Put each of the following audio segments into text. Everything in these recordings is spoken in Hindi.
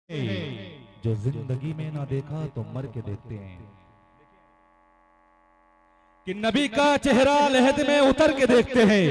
जो जिंदगी में ना देखा तो मर के देखते हैं कि नबी का चेहरा लहद में उतर के देखते हैं।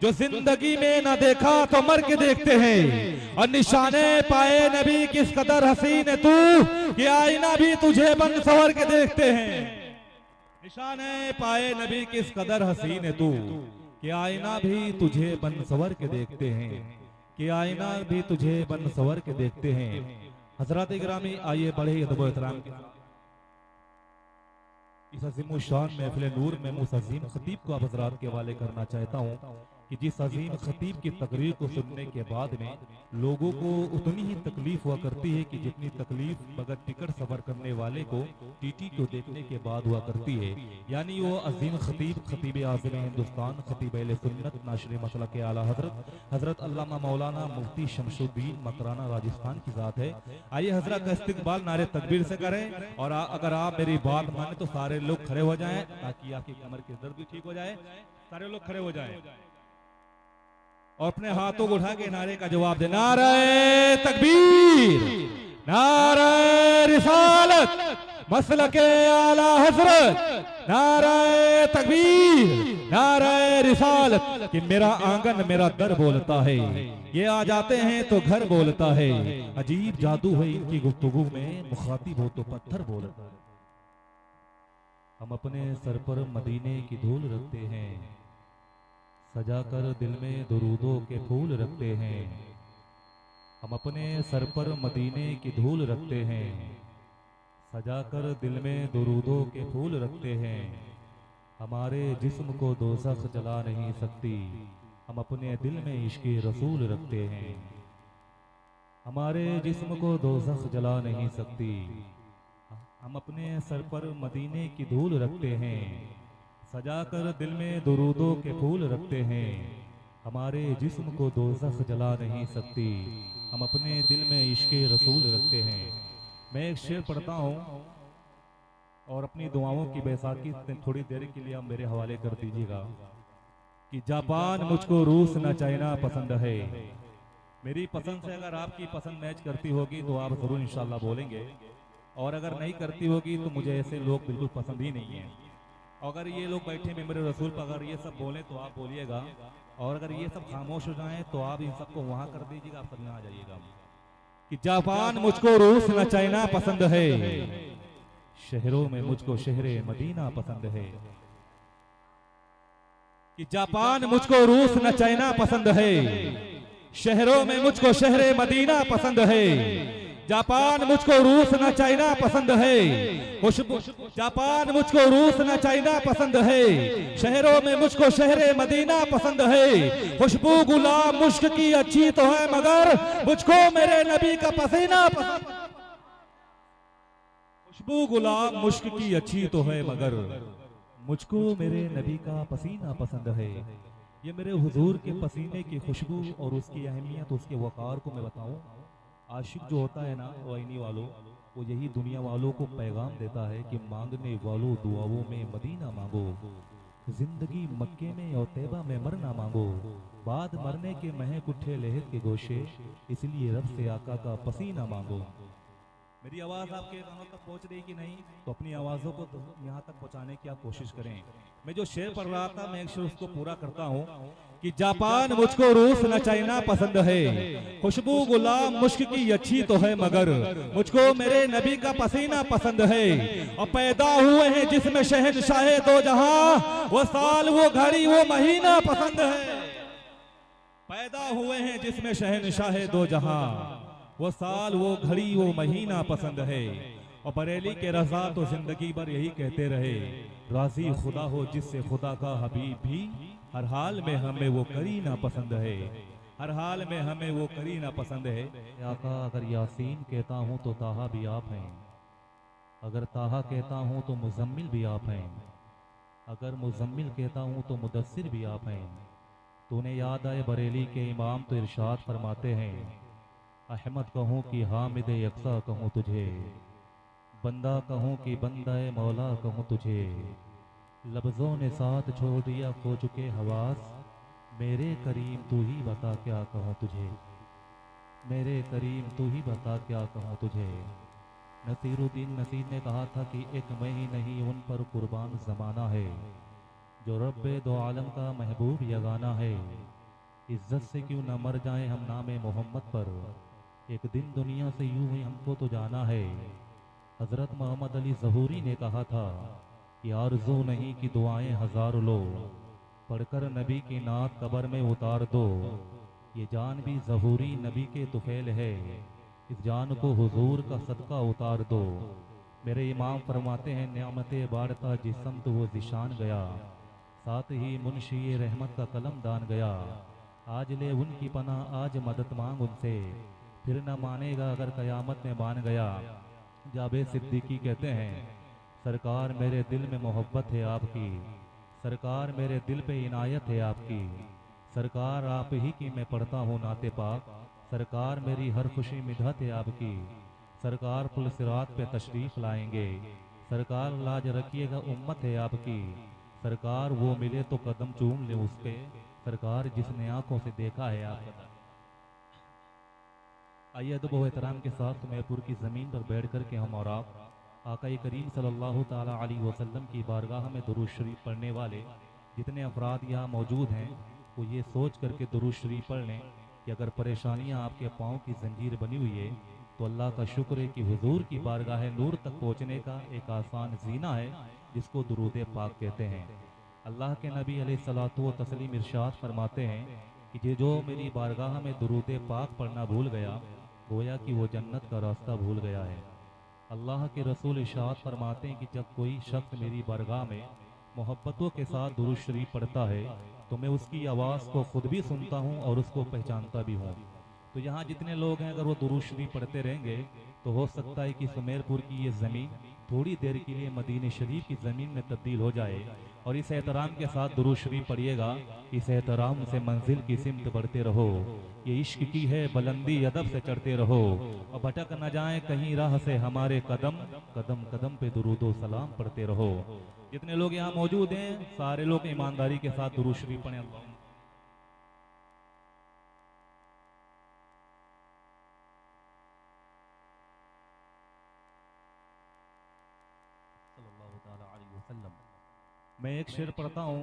जो जिंदगी में ना देखा तो मर के देखते हैं। और निशाने पाए नबी किस कदर हसीन तू कि आईना भी तुझे बन सवर के देखते हैं। निशाने पाए नबी किस कदर हसीन तू कि आईना भी तुझे बन सवर के देखते हैं। कि आईना भी तुझे बन सवर के देखते हैं। हजरत गिरामी आइए बड़े अदब एहतराम के इस अजीम शान महफिल नूर में उस अजीम खतीब को आप हजरात के हवाले करना चाहता हूँ कि जिस अजीम खतीब की तकरीर को सुनने के बाद में लोगों को उतनी ही तकलीफ हुआ करती है कि जितनी तकलीफ बगैर टिकट सफर करने वाले को टीटी को देखने के बाद हुआ करती है। यानी वो अजीम खतीब खतीब आज़म हिंदुस्तान खतीब अहले सुन्नत नाशर मसलक के आला हजरत अल्लामा मौलाना मुफ्ती शमशुद्दीन मकराना राजस्थान की ज़ात है। आइए हजरत का इस्तकबाल नारे तकबीर से करें और अगर आप मेरी बात माने तो सारे लोग खड़े हो जाएं ताकि आपकी कमर के दर्द भी ठीक हो जाए। सारे लोग खड़े हो जाएं और अपने हाथों को उठा के नारे का जवाब दे। नारे तकबीर, नारे रिसालत, मसलके आला हजरत, नारे तकबीर, नारे रिसालत। कि मेरा आंगन मेरा दर बोलता है, ये आ जाते हैं तो घर बोलता है। अजीब जादू है इनकी गुफ्तगू में, मुखातिब हो तो पत्थर बोलता है। हम अपने सर पर मदीने की धूल रखते हैं, सजाकर दिल में दुरूदों के फूल रखते हैं। हम अपने सर पर मदीने की धूल रखते हैं, सजाकर दिल में दुरूदों के फूल रखते हैं। हमारे जिस्म को दोज़ख जला नहीं सकती, हम अपने दिल में इश्क़ रसूल रखते हैं। हमारे जिस्म को दोज़ख जला नहीं सकती, हम अपने सर पर मदीने की धूल रखते हैं, सजाकर दिल में दुरूदों के फूल रखते हैं। हमारे जिस्म को दोज़ख जला नहीं सकती, हम अपने दिल में इश्क़ रसूल रखते हैं। मैं एक शेर पढ़ता हूँ और अपनी दुआओं की बैसाखी थोड़ी देर के लिए आप मेरे हवाले कर दीजिएगा कि जापान मुझको रूस न चाइना पसंद है। मेरी पसंद से अगर आपकी पसंद मैच करती होगी तो आप ज़रूर इंशाल्लाह बोलेंगे, और अगर नहीं करती होगी तो मुझे ऐसे लोग बिल्कुल पसंद ही नहीं हैं। अगर ये लोग बैठे मेरे रसूल पर अगर ये सब बोले तो आप बोलिएगा, और अगर ये सब खामोश हो जाएं तो आप इन सबको वहां कर दीजिएगा, आप सब यहाँ आ जाइएगा। कि जापान मुझको रूस न चाइना पसंद है, शहरों में मुझको शहरे मदीना पसंद है। कि जापान मुझको रूस न चाइना पसंद है, शहरों में मुझको शहरे मदीना पसंद है। जापान मुझको रूस न चाइना पसंद है, जापान मुझको रूस न चाइना पसंद है। शहरों में मुझको शहरे मदीना पसंद है। खुशबू गुलाब मुश्क की अच्छी तो है मगर मुझको मेरे नबी का पसीना पसंद। खुशबू गुलाब मुश्क की अच्छी तो है मगर मुझको मेरे नबी का पसीना पसंद है। ये मेरे हुजूर के पसीने की खुशबू और उसकी अहमियत, उसके वक़ार को मैं बताऊं। आशिक जो होता है ना वाइनी वालों, वो यही दुनिया वालों को पैगाम देता है कि मांगने वालों दुआओं में मदीना मांगो, जिंदगी मक्के में और तैबा में मरना मांगो, बाद मरने के महक उठे लहद के गोशे, इसलिए रब से आका का पसीना मांगो। मेरी आवाज़ आपके कानों तक पहुंच रही कि नहीं? तो अपनी आवाज़ों को यहाँ तक पहुंचाने की आप कोशिश करें। मैं जो शेर पढ़ रहा था मैं एक शेर उसको पूरा करता हूँ कि जापान मुझको रूस न चाइना पसंद है, खुशबू गुलाब मुश्क की अच्छी तो है मगर मुझको मेरे नबी का पसीना पसंद है। और पैदा हुए हैं जिसमें शहंशाहे दो जहां, वो साल वो घड़ी वो महीना पसंद है। पैदा हुए हैं जिसमें शहंशाहे दो जहां, वो साल वो घड़ी वो महीना पसंद है। और बरेली के रजा तो जिंदगी भर यही कहते रहे, राजी खुदा हो जिससे खुदा का हबीब भी, हर हाल में हमें वो करीना पसंद है, हर हाल में हमें वो करीना पसंद है। आका अगर यासीन कहता हूँ तो ताहा भी आप हैं, अगर ताहा कहता हूँ तो मुजम्मिल भी आप हैं, अगर मुजम्मिल कहता हूँ तो मुदस्सिर भी आप हैं। तूने याद आए बरेली के इमाम तो इरशाद फरमाते हैं, अहमद कहूँ कि हामिद यकसा कहूँ तुझे, बंदा कहूँ कि बंदाए मौला कहूँ तुझे। लफ्ज़ों ने साथ छोड़ दिया खो चुके हवास, मेरे करीम तू ही बता क्या कहूँ तुझे। मेरे करीम तू ही बता क्या कहूँ तुझे। नसीरुद्दीन नसीर ने कहा था कि एक मैं ही नहीं उन पर कुर्बान ज़माना है, जो रब्बे दो आलम का महबूब यगाना है। इज्जत से क्यों न मर जाए हम नामे मोहम्मद पर, एक दिन दुनिया से यूं ही हमको तो जाना है। हज़रत मोहम्मद अली ज़हूरी ने कहा था कि आरज़ू नहीं कि दुआएं हज़ार लो, पढ़कर नबी की नात कब्र में उतार दो। ये जान भी ज़हूरी नबी के तुफैल है, इस जान को हुजूर का सदका उतार दो। मेरे इमाम फरमाते हैं नेमते बारता जिसम तो वो जिशान गया, साथ ही मुंशी रहमत का कलम दान गया। आज ले उनकी पनाह आज मदद मांग उनसे, फिर न मानेगा अगर कयामत में मान गया। जाबे सिद्दीकी कहते हैं सरकार मेरे दिल में मोहब्बत है आपकी, सरकार मेरे दिल पे इनायत है आपकी, सरकार आप ही की मैं पढ़ता हूँ नाते पाक, सरकार मेरी हर खुशी मिदहत है आपकी। सरकार पुल सिरात पे तशरीफ लाएंगे, सरकार लाज रखिएगा उम्मत है आपकी। सरकार वो मिले तो कदम चूम ले उसके, सरकार जिसने आंखों से देखा है आपका। आइए अदब व एहतराम के साथ मैपुर की ज़मीन पर बैठ कर के हम और आप आका करीम सल्लल्लाहु ताला अलैहि वसल्लम की बारगाह में दुरूद शरीफ पढ़ने वाले जितने अफराद यहाँ मौजूद हैं, वो ये सोच करके दुरूद शरीफ पढ़ लें कि अगर परेशानियाँ आपके पाँव की जंजीर बनी हुई है तो अल्लाह का शुक्र है कि हुजूर की बारगाह नूर तक पहुँचने का एक आसान जीना है जिसको दुरूद पाक कहते हैं। अल्लाह के नबी अलैहिस्सलातु व तस्लीम इरशाद फरमाते हैं कि जो मेरी बारगाह में दुरूद पाक पढ़ना भूल गया, गोया कि वो जन्नत का रास्ता भूल गया है। अल्लाह के रसूल इरशाद फरमाते हैं कि जब कोई शख्स मेरी बारगाह में मोहब्बतों के साथ दुरूद शरीफ पढ़ता है तो मैं उसकी आवाज़ को खुद भी सुनता हूँ और उसको पहचानता भी हूँ। तो यहाँ जितने लोग हैं अगर वो दुरूद शरीफ पढ़ते रहेंगे तो हो सकता है कि सुमेरपुर की ये ज़मीन थोड़ी देर के लिए मदीने शरीफ की ज़मीन में तब्दील हो जाए। और इस एहतराम के साथ दुरूद शरीफ पढ़िएगा, इस एहतराम से मंजिल की सिमत बढ़ते रहो। ये इश्क की है बुलंदी अदब से चढ़ते रहो, और भटक न जाएं कहीं राह से हमारे कदम, कदम कदम पे दुरूदो सलाम पढ़ते रहो। जितने लोग यहाँ मौजूद हैं सारे लोग ईमानदारी के साथ दुरूद शरीफ पढ़ें। मैं एक शेर पढ़ता हूँ,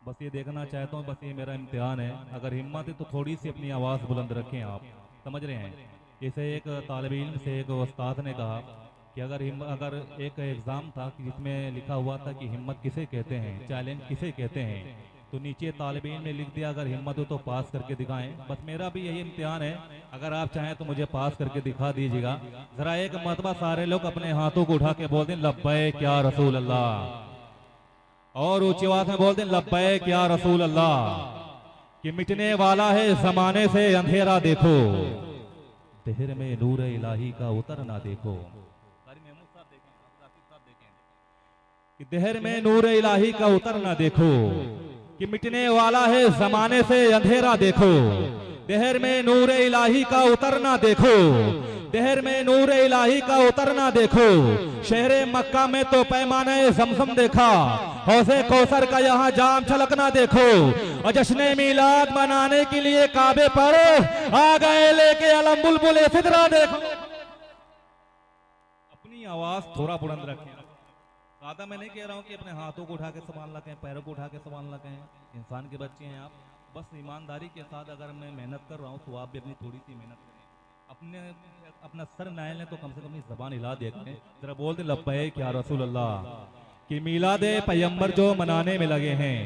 बस ये देखना चाहता हूँ, बस ये मेरा इम्तिहान है। अगर हिम्मत है तो थोड़ी सी अपनी आवाज़ बुलंद रखें। आप समझ रहे हैं? जैसे एक तालिब इल्म से एक उस्ताद ने कहा कि अगर एक एग्ज़ाम था कि जिसमें लिखा हुआ था कि हिम्मत किसे कहते हैं, चैलेंज किसे कहते हैं, तो नीचे तालिब इल्म ने लिख दिया अगर हिम्मत हो तो पास करके दिखाएं। बस मेरा भी यही इम्तिहान है, अगर आप चाहें तो मुझे पास करके दिखा दीजिएगा। ज़रा एक मरतबा सारे लोग अपने हाथों को उठा के बोल दें लब्बैक या रसूल अल्लाह, और ऊंची आवाज में बोल दें लब्बैक या रसूल अल्लाह। कि मिटने वाला है जमाने से अंधेरा देखो, देहर में नूर इलाही का उतरना देखो। कि देहर में नूर इलाही का उतरना देखो, कि मिटने वाला है जमाने से अंधेरा देखो, देहर में नूर इलाही का उतरना देखो, देहर में नूर इलाही का उतरना देखो। शहरे मक्का में तो पैमाने जमजम देखा, हौसे कौसर का यहाँ जाम छलकना देखो, और जश्न मिलाद मनाने के लिए काबे पर आ गए लेके अलम बुलबुल फिदरा देखो। अपनी आवाज थोड़ा बुलंद रखें। ज्यादा मैं नहीं कह रहा हूँ कि अपने हाथों को उठा के संभाल रखें, पैरों को उठा के संभाल रखें। इंसान के बच्चे हैं आप, बस ईमानदारी के साथ अगर मैं मेहनत कर रहा हूँ तो आप भी अपनी थोड़ी सी मेहनत करें। अपना सर नायल ने तो कम से कम जबान हिला दिया करें। जरा बोल दे लब्बैक या रसूल अल्लाह। कि मिलाद पैगंबर जो मनाने में लगे हैं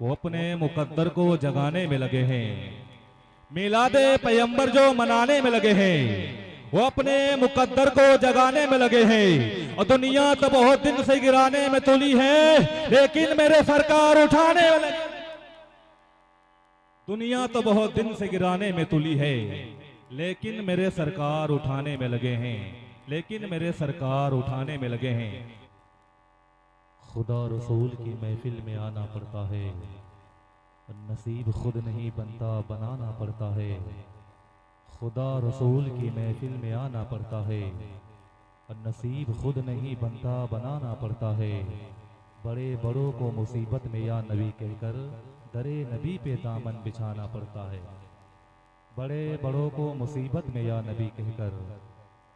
वो अपने मुकद्दर को जगाने में लगे हैं। मिलाद पैगंबर जो मनाने में लगे हैं वो अपने मुकद्दर को जगाने में लगे हैं। और दुनिया तो बहुत दिन से गिराने में तुली है, लेकिन मेरे सरकार उठाने में लगे। दुनिया तो बहुत दिन से गिराने में तुली है, लेकिन मेरे सरकार उठाने में लगे हैं, लेकिन मेरे सरकार उठाने में लगे हैं। खुदा रसूल की महफिल में आना पड़ता है, नसीब खुद नहीं बनता बनाना पड़ता है। खुदा रसूल की महफिल में आना पड़ता है, नसीब खुद नहीं बनता बनाना पड़ता है। बड़े बड़ों को मुसीबत में या नबी कहकर दरे नबी पे दामन बिछाना पड़ता है। बड़े बड़ों को मुसीबत में या नबी कहकर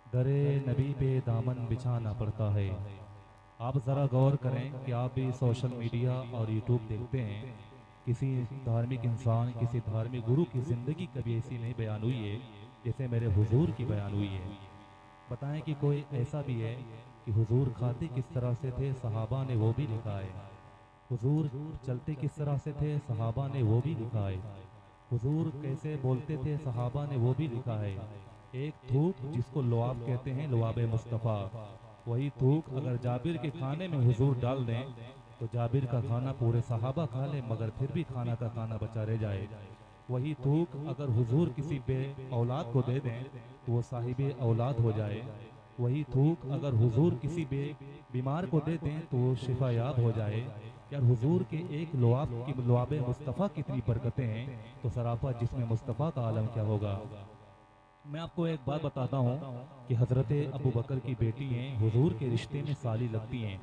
दरे नबी पे दामन बिछाना पड़ता है। आप ज़रा गौर करें कि आप भी सोशल मीडिया और यूट्यूब देखते हैं, किसी धार्मिक इंसान, किसी धार्मिक गुरु की ज़िंदगी कभी ऐसी नहीं बयान हुई है जैसे मेरे हुजूर की बयान हुई है। बताएं कि कोई ऐसा भी है कि हुजूर खाते किस तरह से थे, सहाबा ने वो भी लिखा है। हुजूर चलते किस तरह से थे, सहाबा ने वो भी लिखा है। हुजूर कैसे बोलते थे, सहाबा ने वो भी लिखा है। एक थूक जिसको लुआब कहते हैं, लुआब मुस्तफ़ा, वही थूक अगर जाबिर के खाने में हुजूर डाल दें तो जाबिर का खाना पूरे सहाबा खा लें मगर फिर भी खाना का खाना बचा रह जाए। वही थूक अगर हुजूर किसी बे औलाद को दे दें तो वो साहिबे औलाद हो जाए। वही थूक अगर हुजूर किसी बीमार को दे दें तो वो शिफायाब हो जाए। यार हुजूर के एक लुआब मुस्तफ़ा कितनी बरकतें हैं, तो सरापा जिसमें मुस्तफ़ा का आलम क्या होगा। मैं आपको एक बात बताता हूँ कि हज़रत अबू बकर की बेटी हैं, हुजूर के रिश्ते में साली लगती हैं।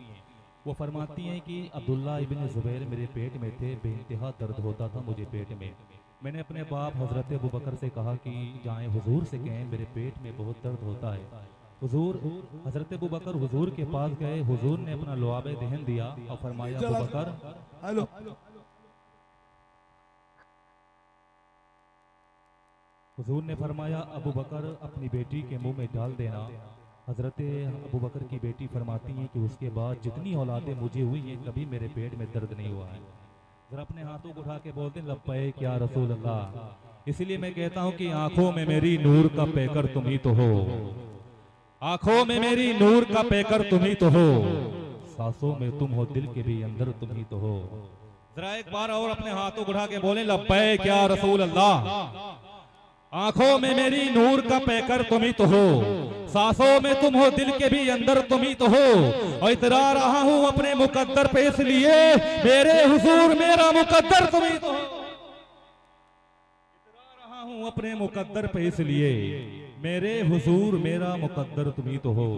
वो फरमाती हैं कि अब्दुल्ला इब्न ज़ुबैर मेरे पेट में थे, बेइंतहा दर्द होता था मुझे पेट में। मैंने अपने बाप हज़रत अबू बकर से कहा कि जाएं हुजूर से कहें मेरे पेट में बहुत दर्द होता है। हुजूर हज़रत अबू बकर हुजूर के पास गए, हुजूर ने अपना लुआब दहन दिया और फरमाया अबू बकर, हेलो हुजूर ने फरमाया अबू बकर अपनी बेटी के मुंह में डाल देना। हज़रत अबू बकर की बेटी फरमाती हैं कि उसके बाद जितनी औलादें मुझे हुई हैं कभी मेरे पेट में दर्द नहीं हुआ है। जरा अपने हाथों को उठा के बोलते हैं लब्बैक या रसूल अल्लाह। इसलिए मैं कहता हूँ कि आंखों में मेरी नूर का पैकर तुम ही तो हो, आंखों में मेरी नूर का पैकर तुम ही तो हो, सांसों में तुम हो, दिल के भी अंदर तुम ही तो हो। जरा एक बार और अपने हाथों को उठा के बोले लब्बैक या रसूल अल्लाह। आंखों में मेरी नूर का पैकर तुम ही तो हो, सांसों में तुम हो, दिल के भी अंदर तुम ही तो हो। और इतरा रहा हूं अपने मुकद्दर पे इसलिए मेरे हुजूर मेरा मुकद्दर तुम ही तो हो। इतरा रहा हूं अपने मुकद्दर पे इसलिए मेरे हुजूर मेरा मुकद्दर तुम ही तो हो।